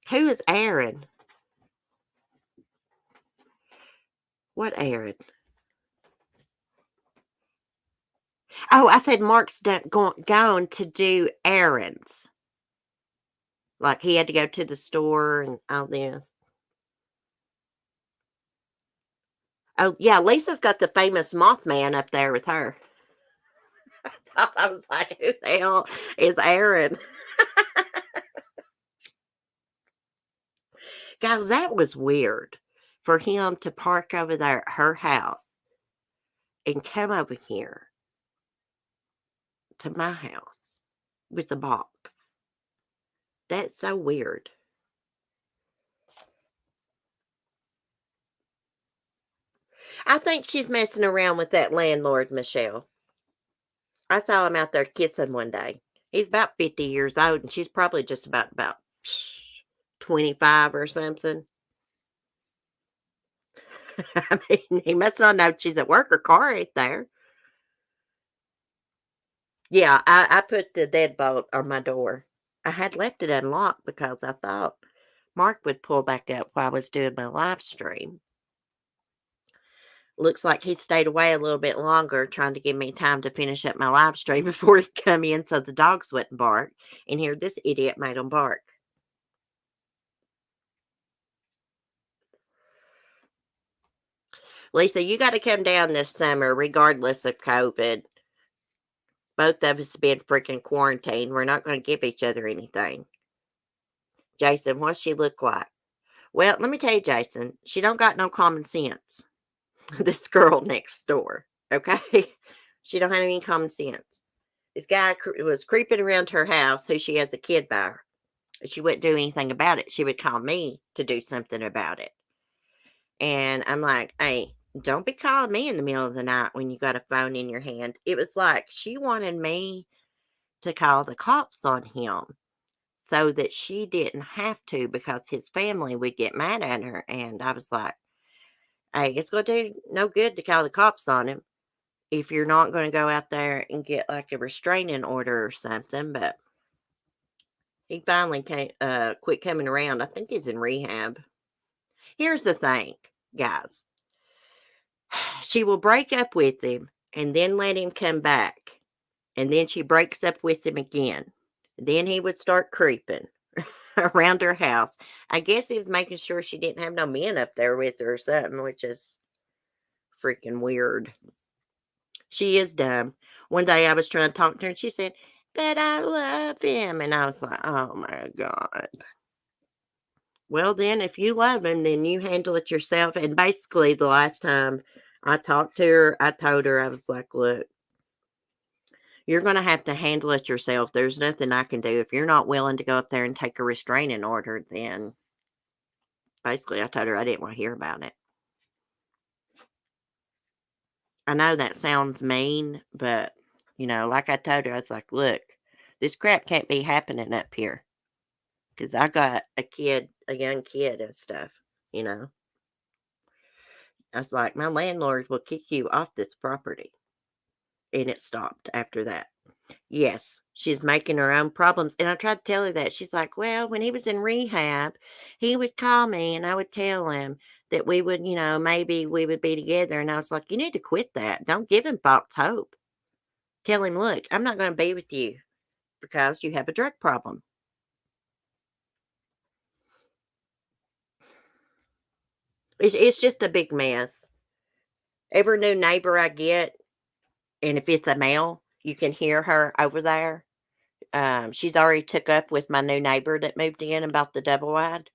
Who is Aaron? What Aaron? Oh, I said Mark's gone to do errands. Like he had to go to the store and all this. Oh, yeah, Lisa's got the famous Mothman up there with her. I was like, who the hell is Aaron? Guys, that was weird for him to park over there at her house and come over here to my house with the box. That's so weird. I think she's messing around with that landlord, Michelle. I saw him out there kissing one day. He's about 50 years old, and she's probably just about 25 or something. I mean, he must not know she's at work. Her car ain't there. Yeah, I put the deadbolt on my door. I had left it unlocked because I thought Mark would pull back up while I was doing my live stream. Looks like he stayed away a little bit longer trying to give me time to finish up my live stream before he'd come in so the dogs wouldn't bark. And here this idiot made them bark. Lisa, you got to come down this summer regardless of COVID. Both of us have been freaking quarantined. We're not going to give each other anything. Jason, what's she look like? Well, let me tell you, Jason, she don't got no common sense. This girl next door, okay? She don't have any common sense. This guy was creeping around her house who she has a kid by her. She wouldn't do anything about it. She would call me to do something about it. And I'm like, hey, don't be calling me in the middle of the night when you got a phone in your hand. It was like she wanted me to call the cops on him so that she didn't have to because his family would get mad at her. And I was like, hey, it's going to do no good to call the cops on him if you're not going to go out there and get like a restraining order or something. But he finally quit coming around. I think he's in rehab. Here's the thing, guys. She will break up with him and then let him come back. And then she breaks up with him again. Then he would start creeping around her house. I guess he was making sure she didn't have no men up there with her or something, which is freaking weird. She is dumb. One day I was trying to talk to her and she said, but I love him. And I was like, oh my God. Well, then, if you love him, then you handle it yourself. And basically, the last time I talked to her, I told her, I was like, look, you're going to have to handle it yourself. There's nothing I can do. If you're not willing to go up there and take a restraining order, then basically I told her I didn't want to hear about it. I know that sounds mean, but, like I told her, I was like, "Look, this crap can't be happening up here because I got a young kid and stuff, you know?" I was like, "My landlord will kick you off this property." And it stopped after that. Yes, she's making her own problems, and I tried to tell her that. She's like, "Well, when he was in rehab, he would call me and I would tell him that we would, maybe we would be together." And I was like, "You need to quit that. Don't give him false hope. Tell him, look, I'm not going to be with you because you have a drug problem." It's just a big mess. Every new neighbor I get, and if it's a male, you can hear her over there. She's already took up with my new neighbor that moved in about the double wide.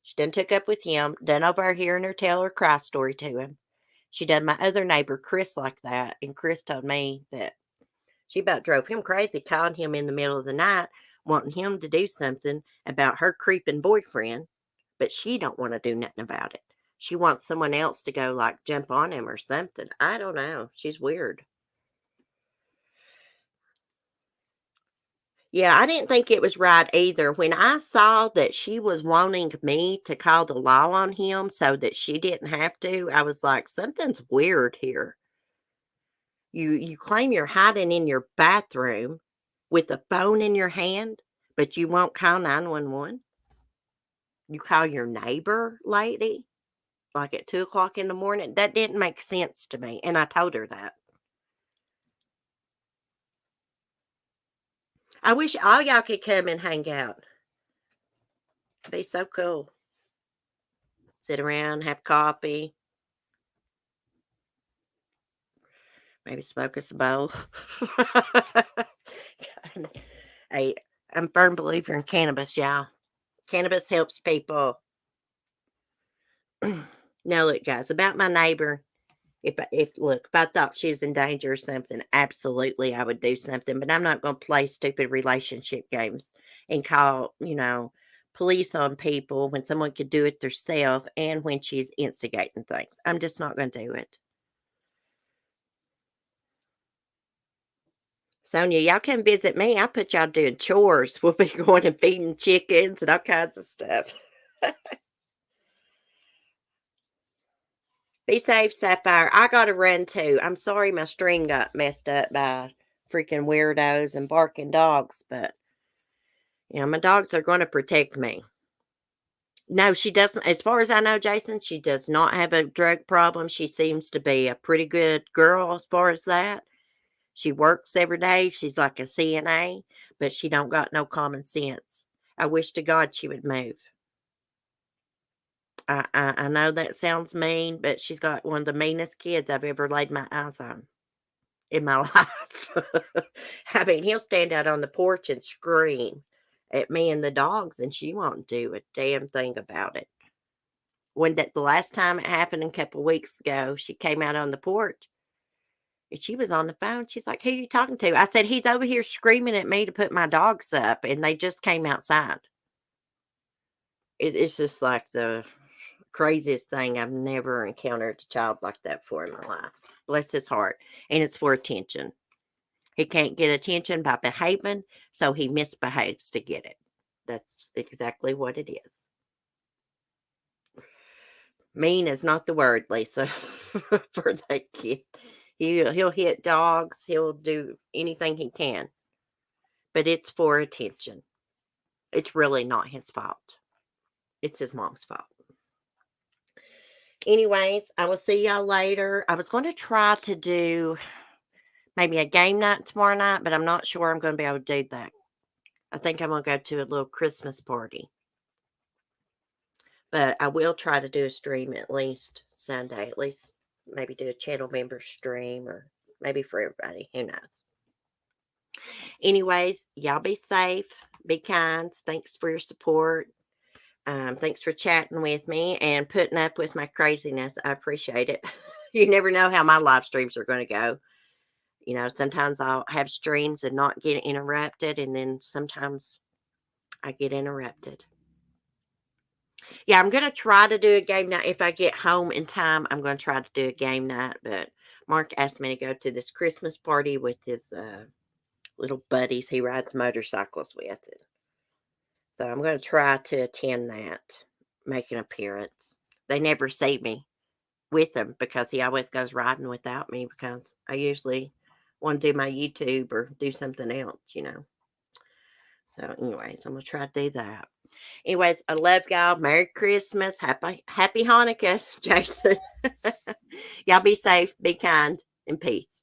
She done took up with him, done over hearing her tell her cry story to him. She done my other neighbor, Chris, like that, and Chris told me that she about drove him crazy, calling him in the middle of the night, wanting him to do something about her creeping boyfriend, but she don't want to do nothing about it. She wants someone else to go, like, jump on him or something. I don't know. She's weird. Yeah, I didn't think it was right either. When I saw that she was wanting me to call the law on him so that she didn't have to, I was like, something's weird here. You claim you're hiding in your bathroom with a phone in your hand, but you won't call 911. You call your neighbor lady like at 2 o'clock in the morning. That didn't make sense to me. And I told her that. I wish all y'all could come and hang out. It'd be so cool. Sit around, have coffee, maybe smoke us a bowl. Hey, I'm a firm believer in cannabis, y'all. Cannabis helps people. Now, look, guys, about my neighbor. If I thought she was in danger or something, absolutely I would do something. But I'm not going to play stupid relationship games and call, police on people when someone could do it themselves and when she's instigating things. I'm just not going to do it. Sonia, y'all come visit me. I'll put y'all doing chores. We'll be going and feeding chickens and all kinds of stuff. Be safe, Sapphire. I gotta run too. I'm sorry my string got messed up by freaking weirdos and barking dogs, but my dogs are gonna protect me. No, she doesn't. As far as I know, Jason, she does not have a drug problem. She seems to be a pretty good girl as far as that. She works every day. She's like a CNA, but she don't got no common sense. I wish to God she would move. I know that sounds mean, but she's got one of the meanest kids I've ever laid my eyes on in my life. I mean, he'll stand out on the porch and scream at me and the dogs, and she won't do a damn thing about it. The last time it happened a couple weeks ago, she came out on the porch and she was on the phone. She's like, "Who you talking to?" I said, "He's over here screaming at me to put my dogs up, and they just came outside." It's just like the craziest thing. I've never encountered a child like that before in my life. Bless his heart. And it's for attention. He can't get attention by behaving, so he misbehaves to get it. That's exactly what it is. Mean is not the word, Lisa, for that kid. He'll hit dogs. He'll do anything he can, but it's for attention. It's really not his fault. It's his mom's fault. Anyways, I will see y'all later. I was going to try to do maybe a game night tomorrow night, but I'm not sure I'm going to be able to do that. I think I'm going to go to a little Christmas party. But I will try to do a stream at least Sunday. At least maybe do a channel member stream or maybe for everybody. Who knows? Anyways, y'all be safe. Be kind. Thanks for your support. Thanks for chatting with me and putting up with my craziness. I appreciate it. You never know how my live streams are going to go. Sometimes I'll have streams and not get interrupted, and then sometimes I get interrupted. Yeah, I'm going to try to do a game night. If I get home in time, I'm going to try to do a game night, but Mark asked me to go to this Christmas party with his little buddies he rides motorcycles with. So I'm going to try to attend that, make an appearance. They never see me with him because he always goes riding without me because I usually want to do my YouTube or do something else. So anyways, I'm going to try to do that. Anyways, I love y'all. Merry Christmas. Happy Hanukkah, Jason. Y'all be safe, be kind, and peace.